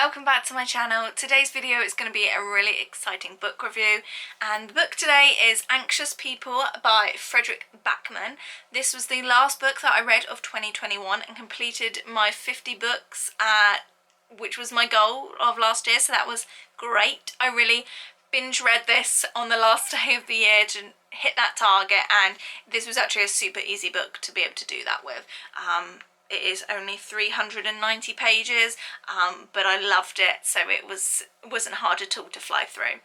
welcome back to my channel. Today's video is going to be a really exciting book review, and the book today is Anxious People by Frederick Backman. This was the last book that I read of 2021 and completed my 50 books, which was my goal of last year, so that was great. I really binge read this on the last day of the year to hit that target, and this was actually a super easy book to be able to do that with. It is only 390 pages, but I loved it, so it wasn't hard at all to fly through.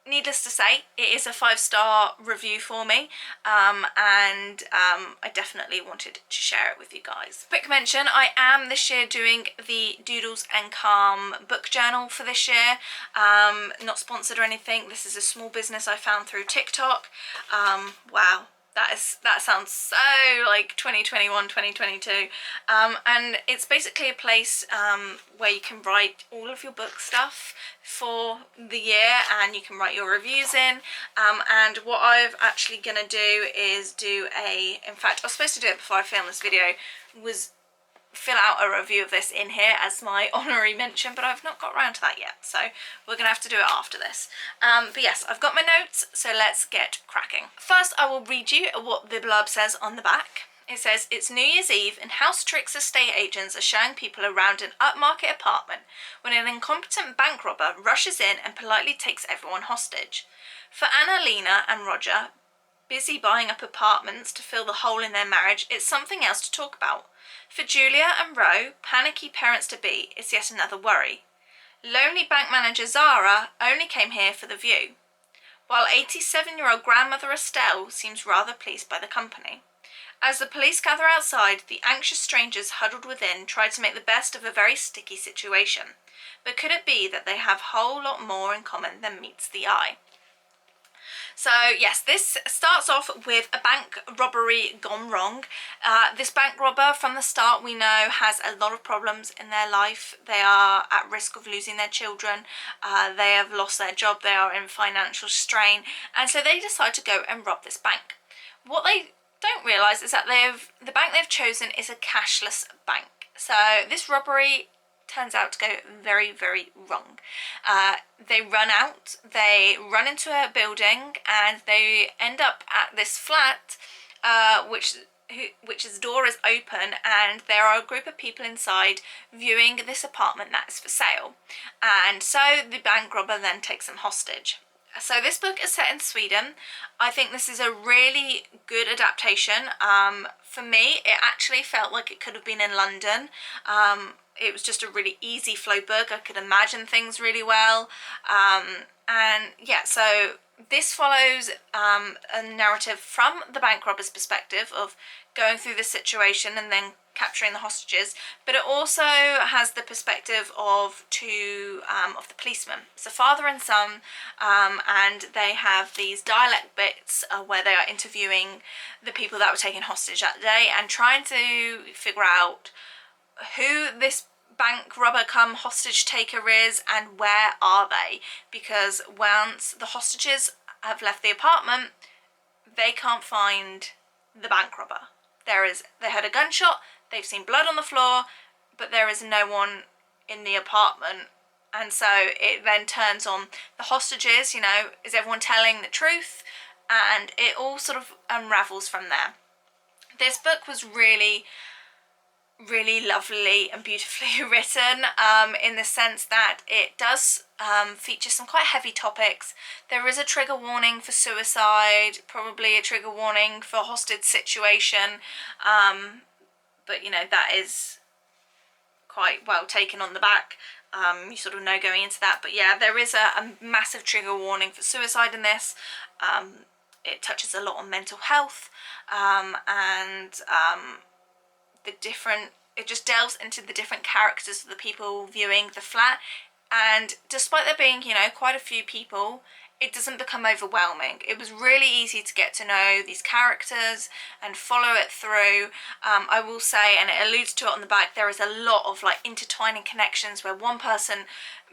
Needless to say, it is a 5-star review for me, and I definitely wanted to share it with you guys. Quick mention, I am this year doing the Doodles and Calm book journal for this year. Not sponsored or anything. This is a small business I found through TikTok. Wow. That sounds so like 2021, 2022. And it's basically a place where you can write all of your book stuff for the year, and you can write your reviews in. And what I'm actually gonna do is in fact, I was supposed to do it before I filmed this video, was fill out a review of this in here as my honorary mention, but I've not got around to that yet, so we're gonna have to do it after this. But yes, I've got my notes, so let's get cracking. First, I will read you what the blurb says on the back. It says, "It's New Year's Eve and House Tricks estate agents are showing people around an upmarket apartment when an incompetent bank robber rushes in and politely takes everyone hostage. For Annalena and Roger, busy buying up apartments to fill the hole in their marriage, it's something else to talk about. For Julia and Ro, panicky parents-to-be, it's yet another worry. Lonely bank manager Zara only came here for the view, while 87-year-old grandmother Estelle seems rather pleased by the company. As the police gather outside, the anxious strangers huddled within try to make the best of a very sticky situation. But could it be that they have a whole lot more in common than meets the eye?" So yes, this starts off with a bank robbery gone wrong. This bank robber, from the start, we know has a lot of problems in their life. They are at risk of losing their children. They have lost their job. They are in financial strain, and so they decide to go and rob this bank. What they don't realise is that the bank they've chosen is a cashless bank. So this robbery turns out to go very, very wrong. They they run into a building, and they end up at this flat, which's door is open, and there are a group of people inside viewing this apartment that is for sale. And so the bank robber then takes them hostage. So this book is set in Sweden. I think this is a really good adaptation. For me, it actually felt like it could have been in London. It was just a really easy flow book. I could imagine things really well. And yeah, so this follows a narrative from the bank robber's perspective of going through the situation and then capturing the hostages, but it also has the perspective of the policemen. So father and son, and they have these dialect bits where they are interviewing the people that were taken hostage that day and trying to figure out who this bank robber come hostage taker is and where are they, because once the hostages have left the apartment, they can't find the bank robber. They heard a gunshot, they've seen blood on the floor, but there is no one in the apartment. And so it then turns on the hostages, is everyone telling the truth? And it all sort of unravels from there. This book was really, really lovely and beautifully written, in the sense that it does feature some quite heavy topics. There is a trigger warning for suicide, probably a trigger warning for hostage situation, but that is quite well taken on the back. You sort of know going into that, but yeah, there is a massive trigger warning for suicide in this. It touches a lot on mental health, and it just delves into the different characters of the people viewing the flat, and despite there being quite a few people, it doesn't become overwhelming. It was really easy to get to know these characters and follow it through. I will say, and it alludes to it on the back, there is a lot of intertwining connections where one person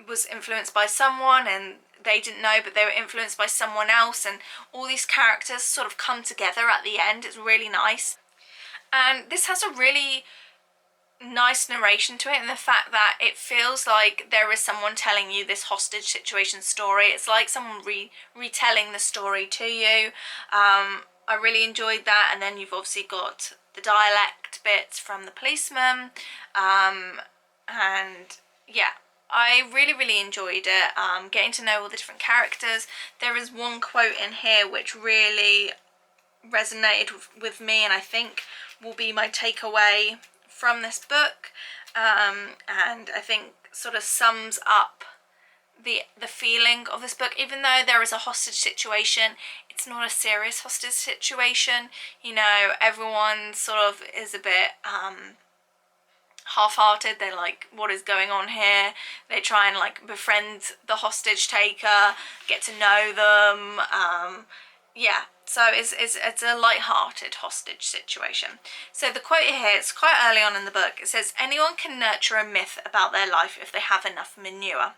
was influenced by someone and they didn't know, but they were influenced by someone else, and all these characters sort of come together at the end. It's really nice. And this has a really nice narration to it, and the fact that it feels like there is someone telling you this hostage situation story. It's like someone retelling the story to you. I really enjoyed that. And then you've obviously got the dialect bits from the policeman, and yeah, I really enjoyed it, getting to know all the different characters. There is one quote in here which really resonated with me, and I think will be my takeaway from this book, and I think sort of sums up the feeling of this book. Even though there is a hostage situation, it's not a serious hostage situation. You know, everyone sort of is a bit half-hearted. They're like, what is going on here? They try and like befriend the hostage taker, get to know them. Yeah, so it's a light-hearted hostage situation. So the quote here, it's quite early on in the book. It says, anyone can nurture a myth about their life if they have enough manure.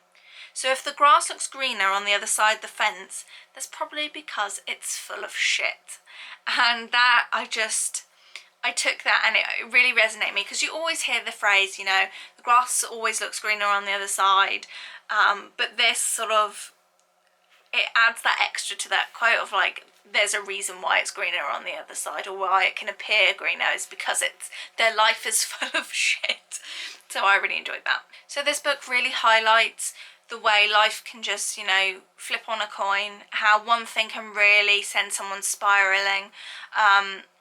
So if the grass looks greener on the other side of the fence, that's probably because it's full of shit. And that, I took that, and it really resonated with me, because you always hear the phrase, you know, the grass always looks greener on the other side, but this sort of, it adds that extra to that quote of like, there's a reason why it's greener on the other side, or why it can appear greener, is because their life is full of shit. So I really enjoyed that. So this book really highlights the way life can just, you know, flip on a coin, how one thing can really send someone spiraling,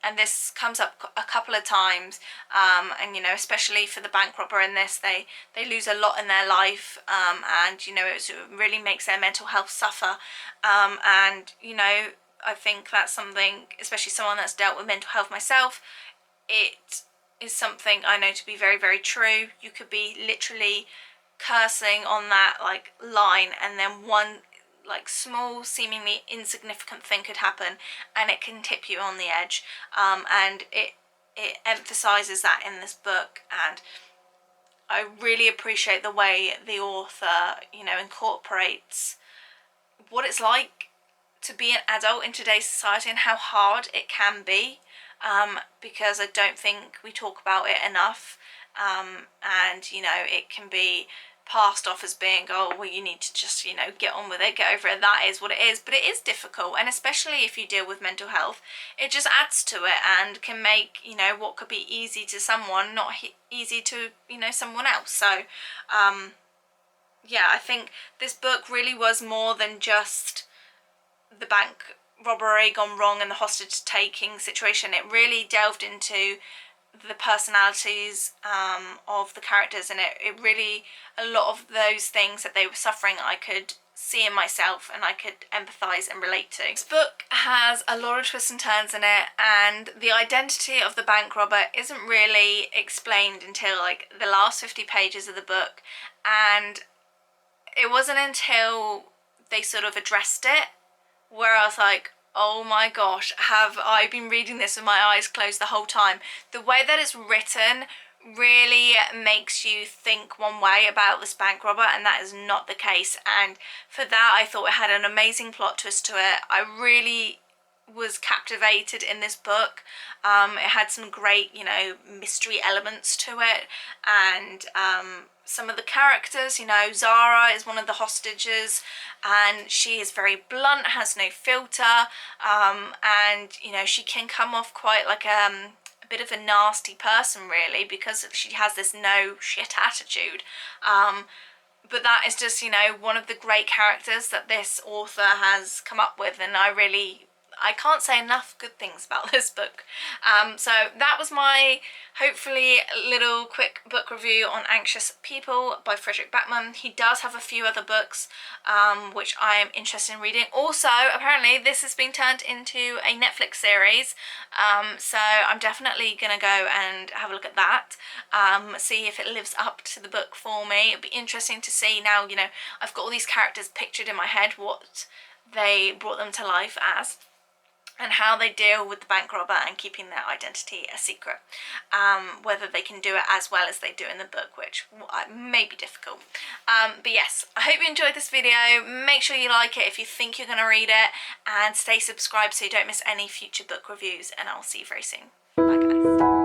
and this comes up a couple of times, and you know, especially for the bank robber in this, they lose a lot in their life, and you know, it really makes their mental health suffer, and you know, I think that's something, especially someone that's dealt with mental health myself, it is something I know to be very true. You could be literally cursing on that like line, and then one like small seemingly insignificant thing could happen and it can tip you on the edge, and it emphasizes that in this book, and I really appreciate the way the author, you know, incorporates what it's like to be an adult in today's society and how hard it can be, because I don't think we talk about it enough, and you know, it can be passed off as being, oh well, you need to just, you know, get on with it, get over it, that is what it is. But it is difficult, and especially if you deal with mental health, it just adds to it and can make, you know, what could be easy to someone not easy to, you know, someone else. So yeah, I think this book really was more than just the bank robbery gone wrong and the hostage taking situation. It really delved into the personalities of the characters, and it really, a lot of those things that they were suffering I could see in myself and I could empathise and relate to. This book has a lot of twists and turns in it, and the identity of the bank robber isn't really explained until like the last 50 pages of the book, and it wasn't until they sort of addressed it where I was like, oh my gosh, have I been reading this with my eyes closed the whole time? The way that it's written really makes you think one way about this bank robber, and that is not the case. And for that, I thought it had an amazing plot twist to it. I really was captivated in this book. It had some great, you know, mystery elements to it, and some of the characters, you know, Zara is one of the hostages, and she is very blunt, has no filter, and you know, she can come off quite like a bit of a nasty person really, because she has this no shit attitude, but that is just, you know, one of the great characters that this author has come up with, and I can't say enough good things about this book. So that was my hopefully little quick book review on Anxious People by Fredrik Backman. He does have a few other books which I am interested in reading. Also, apparently this has been turned into a Netflix series, so I'm definitely gonna go and have a look at that, see if it lives up to the book for me. It'd be interesting to see now, you know, I've got all these characters pictured in my head, what they brought them to life as, and how they deal with the bank robber and keeping their identity a secret. Whether they can do it as well as they do in the book, which may be difficult. But yes, I hope you enjoyed this video. Make sure you like it if you think you're going to read it, and stay subscribed so you don't miss any future book reviews, and I'll see you very soon. Bye guys.